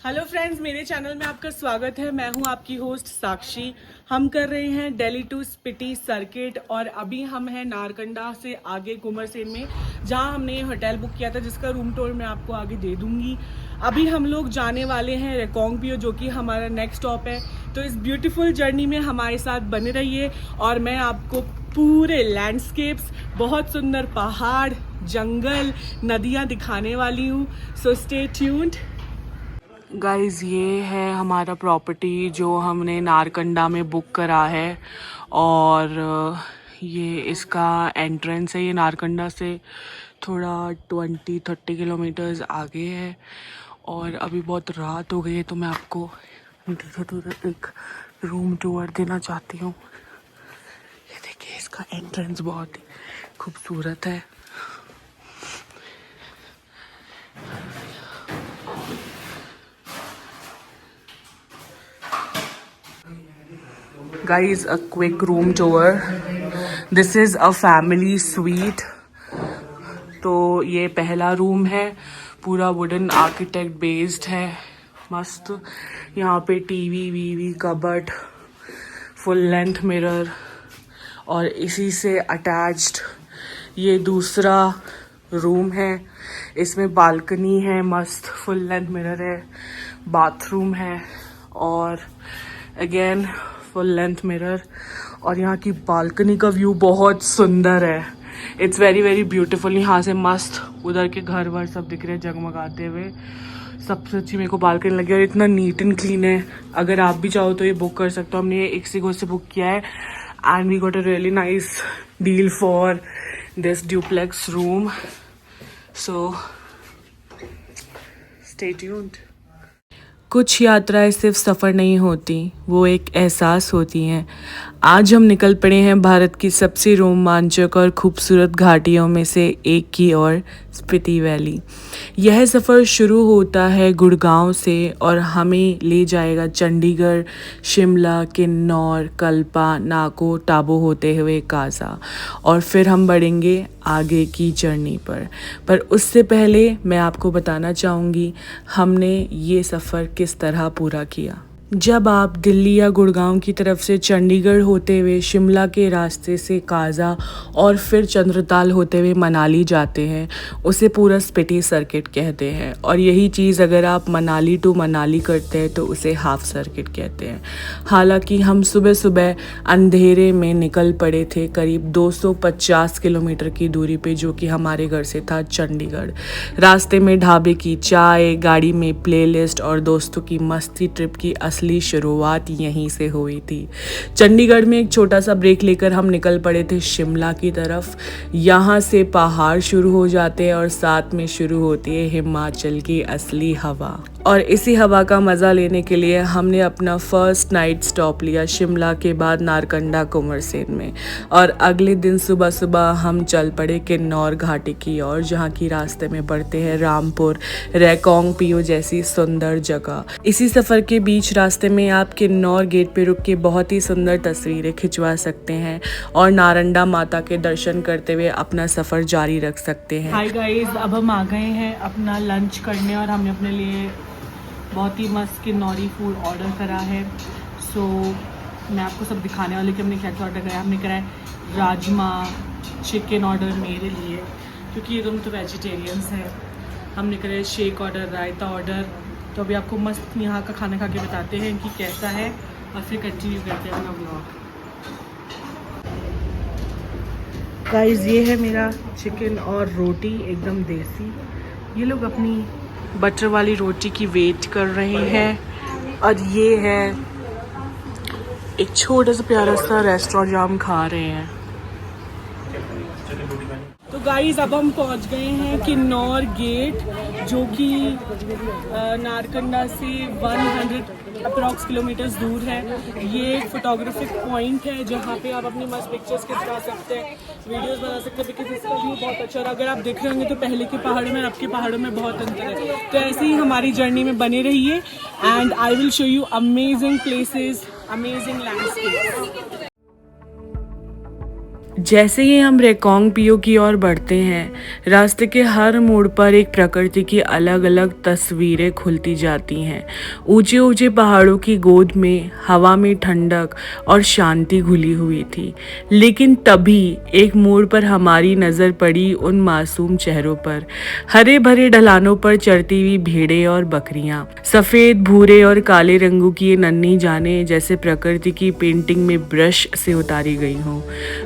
Hello friends, मेरे channel में आपका स्वागत है। मैं हूं आपकी होस्ट साक्षी। हम कर रहे हैं दिल्ली टू स्पीति सर्किट और अभी हम हैं नारकंडा से आगे कुमरसेन में, जहां हमने ये होटल बुक किया था, जिसका रूम टूर मैं आपको आगे दे दूंगी। अभी हम लोग जाने वाले हैं रेकोंगपियो, जो कि हमारा नेक्स्ट स्टॉप है। तो इस ब्यूटीफुल जर्नी में हमारे साथ बने रहिए और मैं आपको पूरे लैंडस्केप्स, बहुत सुंदर पहाड़, जंगल, नदियाँ दिखाने वाली हूँ। सो स्टे ट्यून्ड। गाइज़, ये है हमारा प्रॉपर्टी जो हमने नारकंडा में बुक करा है और ये इसका एंट्रेंस है। ये नारकंडा से थोड़ा 20-30 किलोमीटर्स आगे है और अभी बहुत रात हो गई है, तो मैं आपको एक रूम टूर देना चाहती हूँ। ये देखिए, इसका एंट्रेंस बहुत ही खूबसूरत है। Guys, a quick room tour. This is a family suite. तो ये पहला रूम है, पूरा वुडन आर्किटेक्ट बेस्ड है, मस्त। यहाँ पे टीवी वीवी, कबर्ड, फुल लेंथ मिरर और इसी से अटैच्ड ये दूसरा रूम है। इसमें बालकनी है, मस्त फुल लेंथ मिरर है, बाथरूम है और अगेन फुल लेंथ मिरर। और यहाँ की बालकनी का व्यू बहुत सुंदर है। It's very very beautiful. यहाँ से मस्त उधर के घर वर सब दिख रहे हैं जगमगाते हुए। सबसे अच्छी मेरे को बालकनी लगी और इतना नीट एंड क्लीन है। अगर आप भी चाहो तो ये बुक कर सकते हो। हमने ये एक्सिगो से बुक किया है and we got a really nice deal for this duplex room. So stay tuned. कुछ यात्राएं सिर्फ सफ़र नहीं होती, वो एक एहसास होती हैं। आज हम निकल पड़े हैं भारत की सबसे रोमांचक और खूबसूरत घाटियों में से एक की ओर, स्पीति वैली। यह सफ़र शुरू होता है गुड़गांव से और हमें ले जाएगा चंडीगढ़, शिमला, किन्नौर, कल्पा, नाको, टाबो होते हुए काजा, और फिर हम बढ़ेंगे आगे की जर्नी पर उससे पहले मैं आपको बताना चाहूँगी हमने ये सफ़र किस तरह पूरा किया। जब आप दिल्ली या गुड़गांव की तरफ से चंडीगढ़ होते हुए शिमला के रास्ते से काजा और फिर चंद्रताल होते हुए मनाली जाते हैं, उसे पूरा स्पीति सर्किट कहते हैं। और यही चीज़ अगर आप मनाली टू मनाली करते हैं तो उसे हाफ सर्किट कहते हैं। हालांकि हम सुबह सुबह अंधेरे में निकल पड़े थे करीब 250 किलोमीटर की दूरी पे, जो कि हमारे घर से था चंडीगढ़। रास्ते में ढाबे की चाय, गाड़ी में प्लेलिस्ट और दोस्तों की मस्ती ट्रिप की असली शुरुआत यहीं से हुई थी। चंडीगढ़ में एक छोटा सा ब्रेक लेकर हम निकल पड़े थे शिमला की तरफ। यहाँ से पहाड़ शुरू हो जाते हैं और साथ में शुरू होती है हिमाचल की असली हवा। और इसी हवा का मज़ा लेने के लिए हमने अपना फर्स्ट नाइट स्टॉप लिया शिमला के बाद नारकंडा कुमरसेन में। और अगले दिन सुबह सुबह हम चल पड़े किन्नौर घाटी की ओर, जहाँ की रास्ते में पड़ते हैं रामपुर, रेकोंगपियो जैसी सुंदर जगह। इसी सफ़र के बीच रास्ते में आप किन्नौर गेट पे रुक के बहुत ही सुंदर तस्वीरें खिंचवा सकते हैं और नारंडा माता के दर्शन करते हुए अपना सफ़र जारी रख सकते हैं। हाय गाइस, अब हम आ गए हैं अपना लंच करने और हमने अपने लिए बहुत ही मस्त किन्नौरी फूड ऑर्डर करा है। सो मैं आपको सब दिखाने वाली कि हमने क्या क्या ऑर्डर करा। हमने करा है राजमा चिकन ऑर्डर मेरे लिए, क्योंकि ये दोनों तो वेजिटेरियंस हैं। हमने करा है शेक ऑर्डर, रायता ऑर्डर। तो अभी आपको मस्त यहाँ का खाना खा के बताते हैं कि कैसा है और फिर कंटिन्यू करते हैं अपना व्लॉग। गाइस, ये है मेरा चिकन और रोटी एकदम देसी। ये लोग अपनी बटर वाली रोटी की वेट कर रहे हैं और ये है एक छोटा सा प्यारा सा रेस्टोरेंट जहाँ हम खा रहे हैं। तो गाइस, अब हम पहुंच गए हैं किन्नौर गेट, जो कि नारकंडा से 100 अप्रॉक्स किलोमीटर्स दूर है। ये एक फोटोग्राफिक पॉइंट है जहाँ पे आप अपनी मस्त पिक्चर्स खिंचवा सकते हैं, वीडियोस बना सकते हैं, बिकॉज इसका व्यू बहुत अच्छा है। अगर आप देख रहे होंगे तो पहले के पहाड़ों में अब के पहाड़ों में बहुत अंतर है। तो ऐसे ही हमारी जर्नी में बने रहिए and I will show you amazing places, amazing landscape. जैसे ही हम रेकोंग पियो की ओर बढ़ते हैं, रास्ते के हर मोड़ पर एक प्रकृति की अलग अलग तस्वीरें खुलती जाती हैं। ऊंचे ऊंचे पहाड़ों की गोद में हवा में ठंडक और शांति घुली हुई थी। लेकिन तभी एक मोड़ पर हमारी नज़र पड़ी उन मासूम चेहरों पर। हरे भरे ढलानों पर चढ़ती हुई भेड़ें और बकरियां, सफ़ेद भूरे और काले रंगों की ये नन्ही जाने जैसे प्रकृति की पेंटिंग में ब्रश से उतारी गई हों।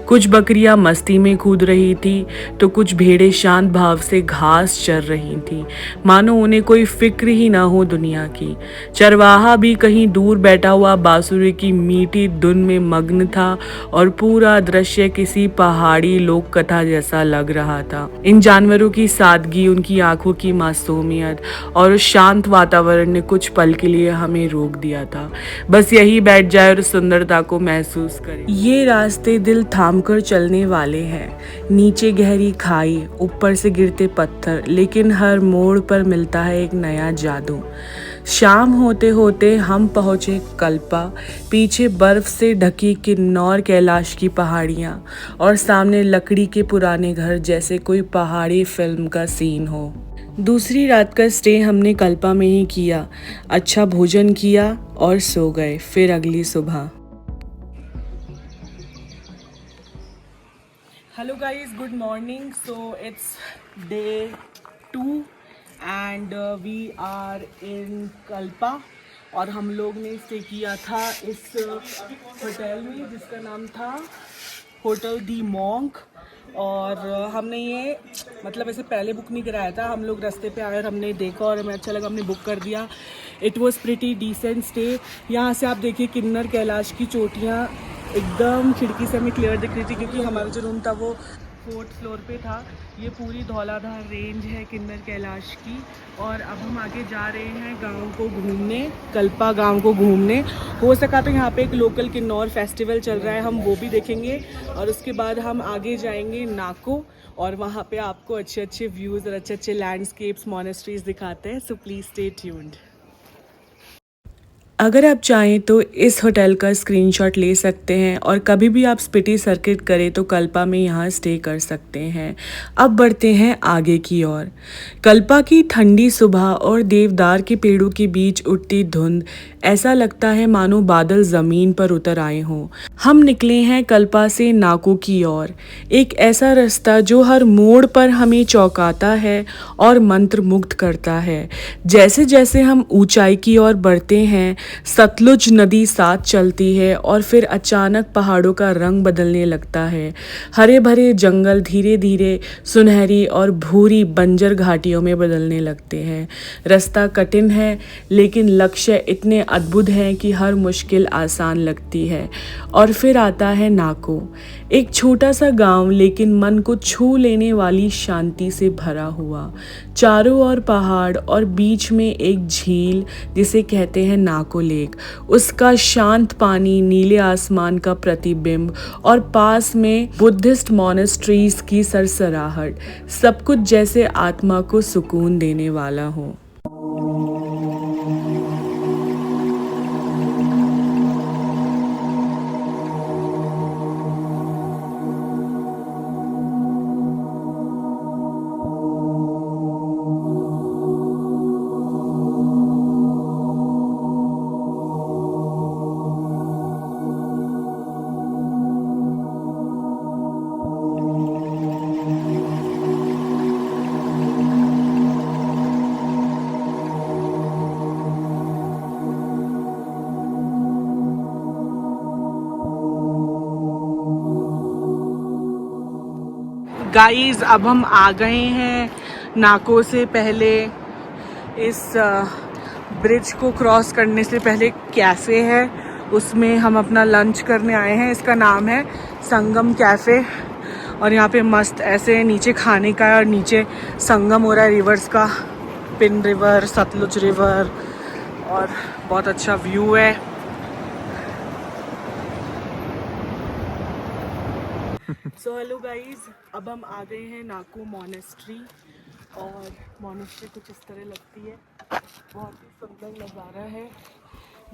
कुछ बकरियां मस्ती में कूद रही थी तो कुछ भेड़ें शांत भाव से घास चर रही थी, मानो उन्हें कोई फिक्र ही ना हो दुनिया की। चरवाहा भी कहीं दूर बैठा हुआ बांसुरी की मीठी धुन में मग्न था और पूरा दृश्य किसी पहाड़ी लोक कथा जैसा लग रहा था। इन जानवरों की सादगी, उनकी आंखों की मासूमियत और उस शांत वातावरण ने कुछ पल के लिए हमें रोक दिया था। बस यही बैठ जाए और सुंदरता को महसूस करें। ये रास्ते दिल थाम कर चलने वाले हैं। नीचे गहरी खाई, ऊपर से गिरते पत्थर, लेकिन हर मोड़ पर मिलता है एक नया जादू। शाम होते होते हम पहुंचे कल्पा। पीछे बर्फ से ढकी किन्नौर कैलाश की पहाड़ियां और सामने लकड़ी के पुराने घर जैसे कोई पहाड़ी फिल्म का सीन हो। दूसरी रात का स्टे हमने कल्पा में ही किया। अच्छा भोजन किया और सो गए। फिर अगली सुबह। Hello guys, good morning. So it's day 2 and we are in Kalpa और हम लोग ने स्टे किया था इस होटल में जिसका नाम था होटल दी मॉन्क। और हमने ये मतलब ऐसे पहले बुक नहीं कराया था, हम लोग रास्ते पे आए और हमने देखा और हमें अच्छा लगा, हमने बुक कर दिया। It was pretty decent stay. यहाँ से आप देखिए किन्नर कैलाश की चोटियाँ एकदम खिड़की से हमें क्लियर दिख रही थी क्योंकि हमारा जो रूम था वो 4th फ्लोर पे था। ये पूरी धौलाधार रेंज है किन्नर कैलाश की। और अब हम आगे जा रहे हैं गांव को घूमने, कल्पा गांव को घूमने। हो सका तो यहाँ पे एक लोकल किन्नौर फेस्टिवल चल रहा है, हम वो भी देखेंगे। और उसके बाद हम आगे जाएंगे नाको और वहाँ पे आपको अच्छे अच्छे व्यूज़ और अच्छे अच्छे लैंडस्केप्स, मोनेस्ट्रीज दिखाते हैं। So please stay tuned. अगर आप चाहें तो इस होटल का स्क्रीनशॉट ले सकते हैं और कभी भी आप स्पीति सर्किट करें तो कल्पा में यहाँ स्टे कर सकते हैं। अब बढ़ते हैं आगे की ओर। कल्पा की ठंडी सुबह और देवदार के पेड़ों के बीच उठती धुंध, ऐसा लगता है मानो बादल ज़मीन पर उतर आए हों। हम निकले हैं कल्पा से नाको की ओर, एक ऐसा रास्ता जो हर मोड़ पर हमें चौंकाता है और मंत्रमुग्ध करता है। जैसे जैसे हम ऊंचाई की ओर बढ़ते हैं, सतलुज नदी साथ चलती है और फिर अचानक पहाड़ों का रंग बदलने लगता है। हरे भरे जंगल धीरे धीरे सुनहरी और भूरी बंजर घाटियों में बदलने लगते हैं। रास्ता कठिन है लेकिन लक्ष्य इतने अद्भुत हैं कि हर मुश्किल आसान लगती है। और फिर आता है नाको, एक छोटा सा गांव लेकिन मन को छू लेने वाली शांति से भरा हुआ। चारों ओर पहाड़ और बीच में एक झील जिसे कहते हैं नाको लेक। उसका शांत पानी, नीले आसमान का प्रतिबिंब और पास में बुद्धिस्ट मोनेस्ट्रीज की सरसराहट, सब कुछ जैसे आत्मा को सुकून देने वाला हो। गाइस अब हम आ गए हैं नाको से पहले। इस ब्रिज को क्रॉस करने से पहले कैफ़े है, उसमें हम अपना लंच करने आए हैं। इसका नाम है संगम कैफ़े और यहाँ पे मस्त ऐसे नीचे खाने का है और नीचे संगम हो रहा है रिवर्स का, पिन रिवर, सतलुज रिवर, और बहुत अच्छा व्यू है। सो हेलो गाइस, अब हम आ गए हैं नाको मोनेस्ट्री और मोनेस्ट्री कुछ इस तरह लगती है। बहुत ही सुंदर नज़ारा है।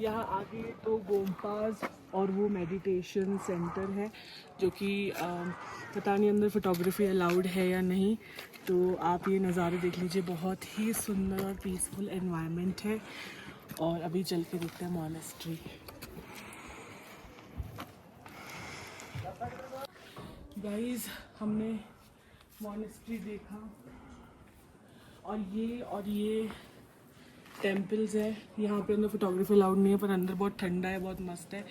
यहाँ आगे तो गोम्पास और वो मेडिटेशन सेंटर है, जो कि पता नहीं अंदर फोटोग्राफी अलाउड है या नहीं। तो आप ये नज़ारे देख लीजिए, बहुत ही सुंदर और पीसफुल एनवायरनमेंट है। और अभी चल के देखते हैं मॉनेस्ट्री। गाइस, हमने मॉनेस्ट्री देखा और ये टेम्पल्स है। यहाँ पे अंदर फोटोग्राफी अलाउड नहीं है, पर अंदर बहुत ठंडा है, बहुत मस्त है।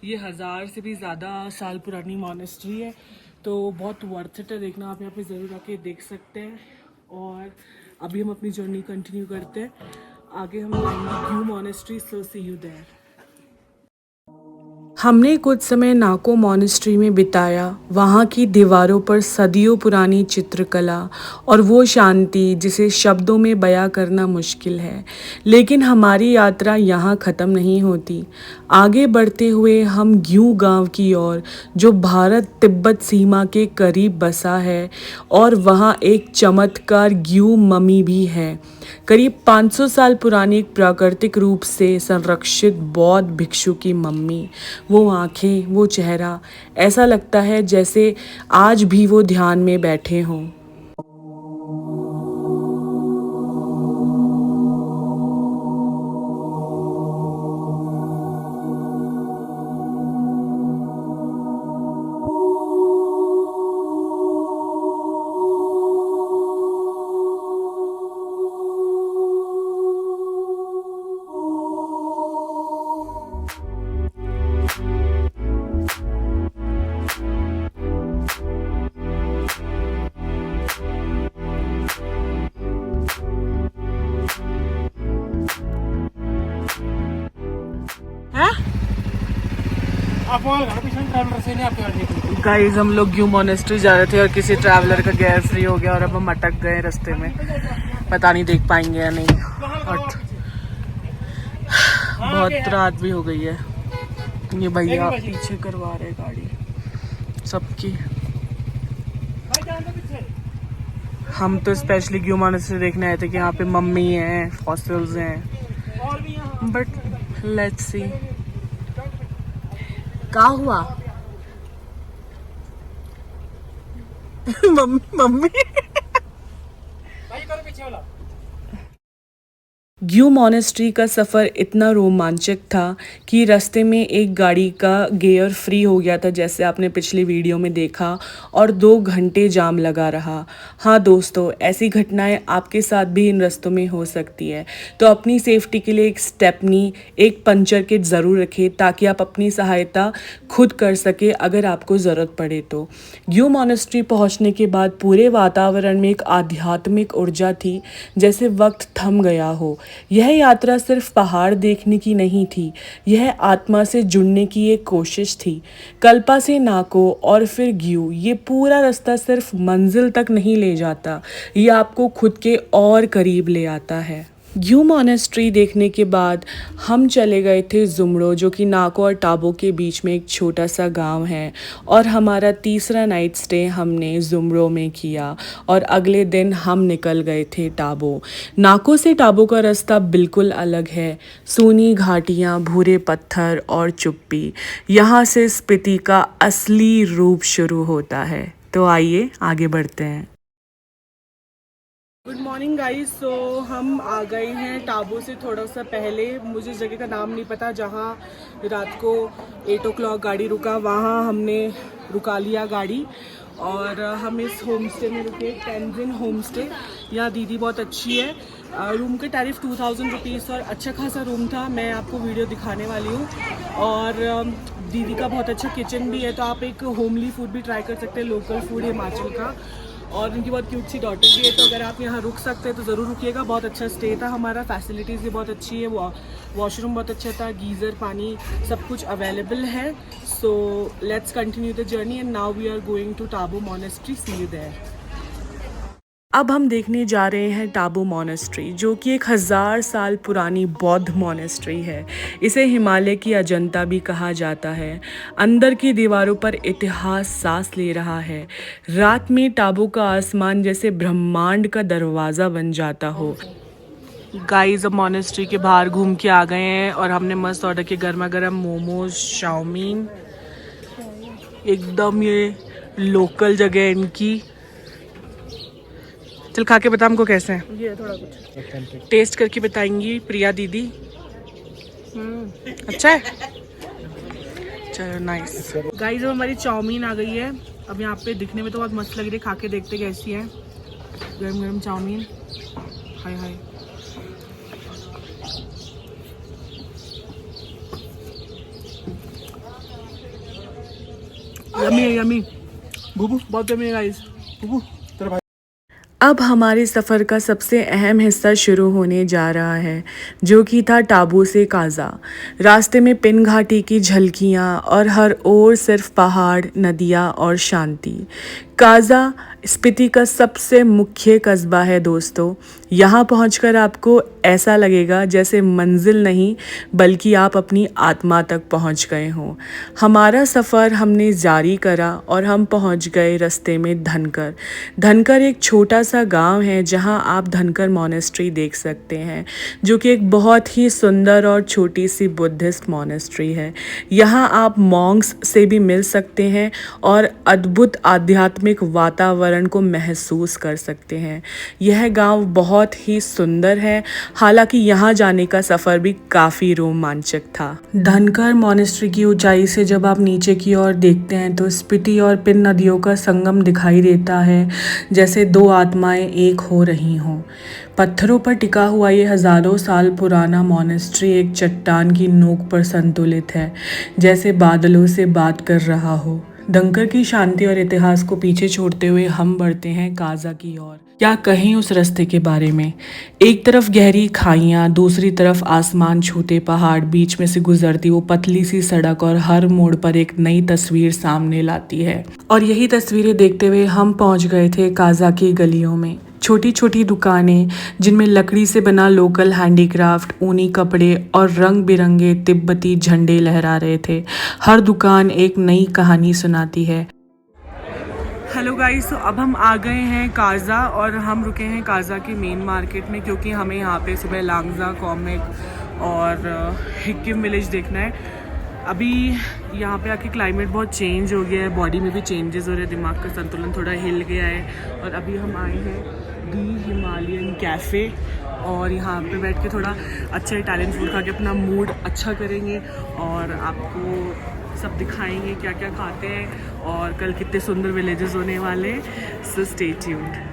ये 1000 से भी ज़्यादा साल पुरानी मॉनेस्ट्री है, तो बहुत वर्थ इट है देखना। आप यहाँ पे ज़रूर आके देख सकते हैं। और अभी हम अपनी जर्नी कंटिन्यू करते हैं। आगे हम जाएंगे Gue monastery, so see you there. हमने कुछ समय नाको मॉनेस्ट्री में बिताया। वहाँ की दीवारों पर सदियों पुरानी चित्रकला और वो शांति जिसे शब्दों में बयां करना मुश्किल है। लेकिन हमारी यात्रा यहाँ ख़त्म नहीं होती। आगे बढ़ते हुए हम ग्यू गांव की ओर, जो भारत तिब्बत सीमा के करीब बसा है, और वहाँ एक चमत्कार ग्यू मम्मी भी है। करीब 500 साल पुरानी एक प्राकृतिक रूप से संरक्षित बौद्ध भिक्षु की मम्मी। वो आंखें, वो चेहरा, ऐसा लगता है जैसे आज भी वो ध्यान में बैठे हों। गाइस, हम लोग ग्यू मॉनेस्ट्री जा रहे थे और किसी ट्रैवलर का गेयर फ्री हो गया और अब हम अटक गए रास्ते में। पता नहीं देख पाएंगे या नहीं। और बहुत रात भी हो गई है। ये भैया पीछे करवा रहे गाड़ी सबकी। हम तो स्पेशली ग्यू मॉनेस्ट्री देखने आए थे कि यहाँ पे मम्मी हैं, फॉसिल्स हैं, बट लेट्स सी क्या हुआ। मम्मी ग्यू मॉनेस्ट्री का सफ़र इतना रोमांचक था कि रास्ते में एक गाड़ी का गियर फ्री हो गया था, जैसे आपने पिछली वीडियो में देखा, और 2 घंटे जाम लगा रहा। हाँ दोस्तों, ऐसी घटनाएं आपके साथ भी इन रास्तों में हो सकती है, तो अपनी सेफ्टी के लिए एक स्टेपनी, एक पंचर किट ज़रूर रखें, ताकि आप अपनी सहायता खुद कर सके अगर आपको ज़रूरत पड़े तो। ग्यू मॉनेस्ट्री पहुँचने के बाद पूरे वातावरण में एक आध्यात्मिक ऊर्जा थी, जैसे वक्त थम गया हो। यह यात्रा सिर्फ पहाड़ देखने की नहीं थी, यह आत्मा से जुड़ने की एक कोशिश थी। कल्पा से नाको और फिर ग्यू, ये पूरा रास्ता सिर्फ मंजिल तक नहीं ले जाता, ये आपको खुद के और करीब ले आता है। ग्यू मॉनेस्ट्री देखने के बाद हम चले गए थे जुमड़ो, जो कि नाको और टाबो के बीच में एक छोटा सा गांव है, और हमारा तीसरा नाइट स्टे हमने जुमड़ो में किया और अगले दिन हम निकल गए थे टाबो। नाको से टाबो का रास्ता बिल्कुल अलग है। सूनी घाटियाँ, भूरे पत्थर और चुप्पी, यहाँ से स्पीति का असली रूप शुरू होता है। तो आइए आगे बढ़ते हैं। Good morning guys. सो हम आ गए हैं टाबो से थोड़ा सा पहले। मुझे इस जगह का नाम नहीं पता, जहाँ रात को 8 o'clock गाड़ी रुका, वहाँ हमने रुका लिया गाड़ी और हम इस होम स्टे में रुके, टेंजिन होम स्टे। यहाँ दीदी बहुत अच्छी है। रूम के टैरिफ 2000 रुपीज़ और अच्छा खासा रूम था। मैं आपको वीडियो दिखाने वाली हूँ। और दीदी का बहुत अच्छा किचन भी है, तो आप एक होमली फूड भी ट्राई कर सकते हैं, लोकल फूड हिमाचल का। और उनकी बहुत क्यूट सी डॉटर भी है, तो अगर आप यहाँ रुक सकते हैं तो ज़रूर रुकिएगा। बहुत अच्छा स्टे था हमारा, फैसिलिटीज़ भी बहुत अच्छी है, वॉशरूम बहुत अच्छा था, गीज़र, पानी सब कुछ अवेलेबल है। So let's continue the journey and now we are going to Tabo monastery. See you there. अब हम देखने जा रहे हैं टाबो मॉनेस्ट्री, जो कि 1000 साल पुरानी बौद्ध मॉनेस्ट्री है। इसे हिमालय की अजंता भी कहा जाता है। अंदर की दीवारों पर इतिहास सांस ले रहा है। रात में टाबो का आसमान जैसे ब्रह्मांड का दरवाज़ा बन जाता हो। गाइस अब मॉनेस्ट्री के बाहर घूम के आ गए हैं और हमने मस्त ऑर्डर किए गर्मा गर्म मोमोज, चाउमीन। एकदम ये लोकल जगह है इनकी। चल खा के बता हमको कैसे हैं। ये थोड़ा कुछ टेस्ट करके बताएंगी प्रिया दीदी। अच्छा है, चलो नाइस। गाइस अब हमारी चाउमीन आ गई है। अब यहाँ पे दिखने में तो बहुत मस्त लग रही है, खा के देखते कैसी है। गरम गरम चाउमीन, हाय हाय। यम्मी है, यम्मी। बुबू बहुत यम्मी है गाइस। बुबू तेरा भाई। अब हमारे सफ़र का सबसे अहम हिस्सा शुरू होने जा रहा है, जो कि था टाबू से काज़ा। रास्ते में पिन घाटी की झलकियाँ और हर ओर सिर्फ पहाड़, नदियाँ और शांति। काज़ा स्पीति का सबसे मुख्य कस्बा है दोस्तों। यहाँ पहुँचकर आपको ऐसा लगेगा जैसे मंजिल नहीं बल्कि आप अपनी आत्मा तक पहुँच गए हों। हमारा सफ़र हमने जारी करा और हम पहुँच गए रास्ते में धनकर। धनकर एक छोटा सा गांव है जहाँ आप धनकर मॉनेस्ट्री देख सकते हैं, जो कि एक बहुत ही सुंदर और छोटी सी बुद्धिस्ट मॉनेस्ट्री है। यहाँ आप मॉन्क्स से भी मिल सकते हैं और अद्भुत आध्यात्मिक वातावरण को महसूस कर सकते हैं। यह गांव बहुत ही सुंदर है, हालांकि यहाँ जाने का सफ़र भी काफ़ी रोमांचक था। धनकर मॉनेस्ट्री की ऊंचाई से जब आप नीचे की ओर देखते हैं तो स्पीति और पिन नदियों का संगम दिखाई देता है, जैसे दो आत्माएं एक हो रही हों। पत्थरों पर टिका हुआ ये हज़ारों साल पुराना मॉनेस्ट्री एक चट्टान की नोक पर संतुलित है, जैसे बादलों से बात कर रहा हो। धनकर की शांति और इतिहास को पीछे छोड़ते हुए हम बढ़ते हैं काज़ा की ओर। क्या कहें उस रास्ते के बारे में। एक तरफ गहरी खाइयाँ, दूसरी तरफ आसमान छूते पहाड़, बीच में से गुजरती वो पतली सी सड़क और हर मोड़ पर एक नई तस्वीर सामने लाती है। और यही तस्वीरें देखते हुए हम पहुंच गए थे काज़ा की गलियों में। छोटी छोटी दुकानें जिनमें लकड़ी से बना लोकल हैंडीक्राफ्ट, ऊनी कपड़े और रंग बिरंगे तिब्बती झंडे लहरा रहे थे। हर दुकान एक नई कहानी सुनाती है। हेलो गाइस, तो अब हम आ गए हैं काज़ा और हम रुके हैं काज़ा की मेन मार्केट में, क्योंकि हमें यहाँ पे सुबह लांगजा, कॉमिक और हिक्किम विलेज देखना है। अभी यहाँ पे आके क्लाइमेट बहुत चेंज हो गया है, बॉडी में भी चेंजेस हो रहे हैं, दिमाग का संतुलन थोड़ा हिल गया है। और अभी हम आए हैं दी हिमालयन कैफ़े और यहाँ पे बैठ के थोड़ा अच्छा इटालियन फूड खा के अपना मूड अच्छा करेंगे और आपको सब दिखाएंगे क्या क्या खाते हैं और कल कितने सुंदर विलेजेस होने वाले हैं। सो स्टे ट्यून्ड।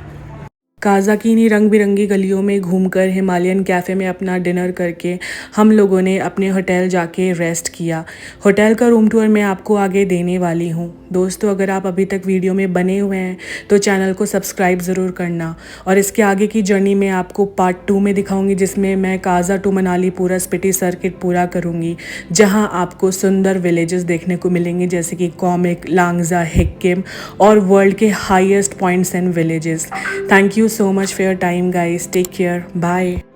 काज़ा की इन्हीं रंग बिरंगी गलियों में घूमकर हिमालयन कैफ़े में अपना डिनर करके हम लोगों ने अपने होटल जाके रेस्ट किया। होटल का रूम टूर मैं आपको आगे देने वाली हूँ। दोस्तों, अगर आप अभी तक वीडियो में बने हुए हैं तो चैनल को सब्सक्राइब ज़रूर करना। और इसके आगे की जर्नी मैं आपको पार्ट 2 में दिखाऊंगी, जिसमें मैं काज़ा टू मनाली पूरा स्पीति सर्किट पूरा करूँगी, जहाँ आपको सुंदर विलेजेस देखने को मिलेंगे जैसे कि कॉमिक, लांगजा, हिक्किम और वर्ल्ड के highest points and villages. Thank you so much for your time guys. Take care. Bye.